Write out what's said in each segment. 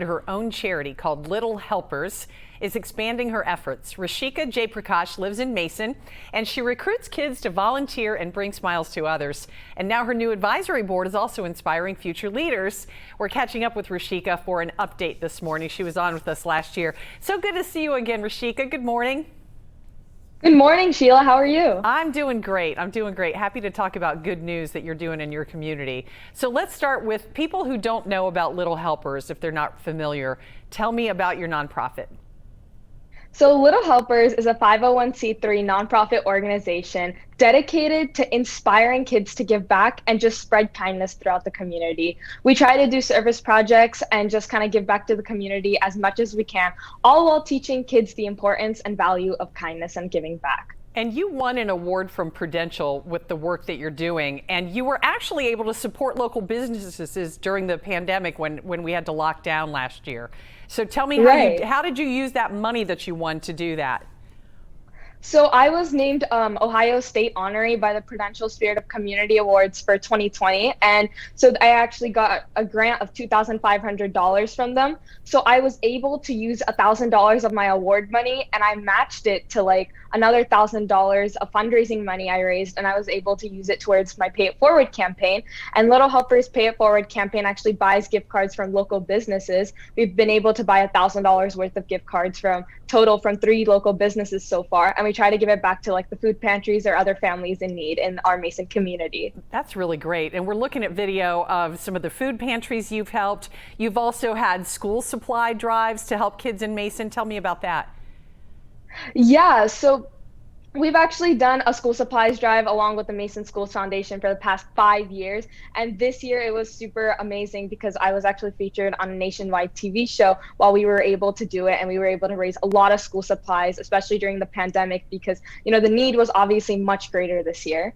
Her own charity called Little Helpers is expanding her efforts. Rishika Jayprakash lives in Mason, and she recruits kids to volunteer and bring smiles to others. And now her new advisory board is also inspiring future leaders. We're catching up with Rishika for an update this morning. She was on with us last year. So good to see you again, Rishika. Good morning. Good morning, Sheila. How are you? I'm doing great. I'm doing great. Happy to talk about good news that you're doing in your community. So let's start with people who don't know about Little Helpers, if they're not familiar. Tell me about your nonprofit. So, Little Helpers is a 501c3 nonprofit organization dedicated to inspiring kids to give back and just spread kindness throughout the community. We try to do service projects and just kind of give back to the community as much as we can, all while teaching kids the importance and value of kindness and giving back. And you won an award from Prudential with the work that you're doing, and you were actually able to support local businesses during the pandemic when we had to lock down last year. So tell me, how did you use that money that you won to do that? So I was named Ohio State honoree by the Prudential Spirit of Community Awards for 2020. And so I actually got a grant of $2,500 from them. So I was able to use $1,000 of my award money, and I matched it to like another $1,000 of fundraising money I raised, and I was able to use it towards my Pay It Forward campaign. And Little Helpers Pay It Forward campaign actually buys gift cards from local businesses. We've been able to buy $1,000 worth of gift cards from 3 local businesses so far, and we try to give it back to like the food pantries or other families in need in our Mason community. That's really great. And we're looking at video of some of the food pantries you've helped. You've also had school supply drives to help kids in Mason. Tell me about that. Yeah, so we've actually done a school supplies drive along with the Mason Schools Foundation for the past 5 years. And this year it was super amazing because I was actually featured on a nationwide TV show while we were able to do it. And we were able to raise a lot of school supplies, especially during the pandemic, because, you know, the need was obviously much greater this year.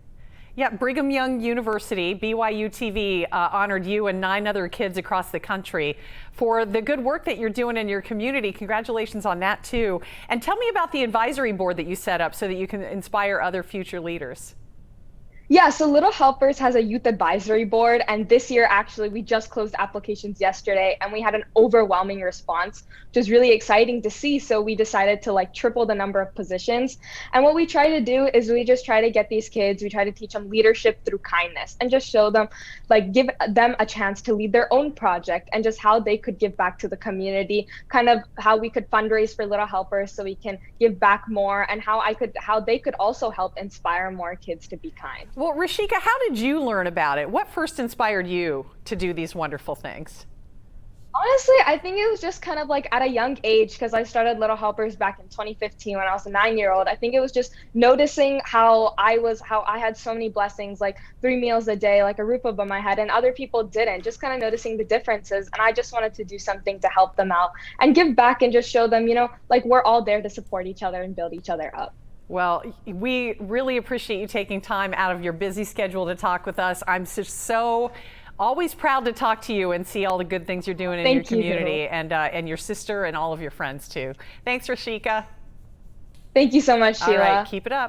Yeah, Brigham Young University, BYU TV, honored you and 9 other kids across the country for the good work that you're doing in your community. Congratulations on that, too. And tell me about the advisory board that you set up so that you can inspire other future leaders. Yeah, so Little Helpers has a youth advisory board, and this year actually we just closed applications yesterday and we had an overwhelming response, which is really exciting to see. So we decided to like triple the number of positions. And what we try to do is we just try to get these kids, we try to teach them leadership through kindness and just show them, like give them a chance to lead their own project and just how they could give back to the community, kind of how we could fundraise for Little Helpers so we can give back more, and how they could also help inspire more kids to be kind. Well, Rishika, how did you learn about it? What first inspired you to do these wonderful things? Honestly, I think it was just kind of like at a young age, because I started Little Helpers back in 2015 when I was a 9-year-old. I think it was just noticing how I had so many blessings, like 3 meals a day, like a roof above my head, and other people didn't. Just kind of noticing the differences, and I just wanted to do something to help them out and give back and just show them, you know, like we're all there to support each other and build each other up. Well, we really appreciate you taking time out of your busy schedule to talk with us. I'm just so always proud to talk to you and see all the good things you're doing in your community, and your sister and all of your friends too. Thanks, Rishika. Thank you so much, Sheila. All right, keep it up.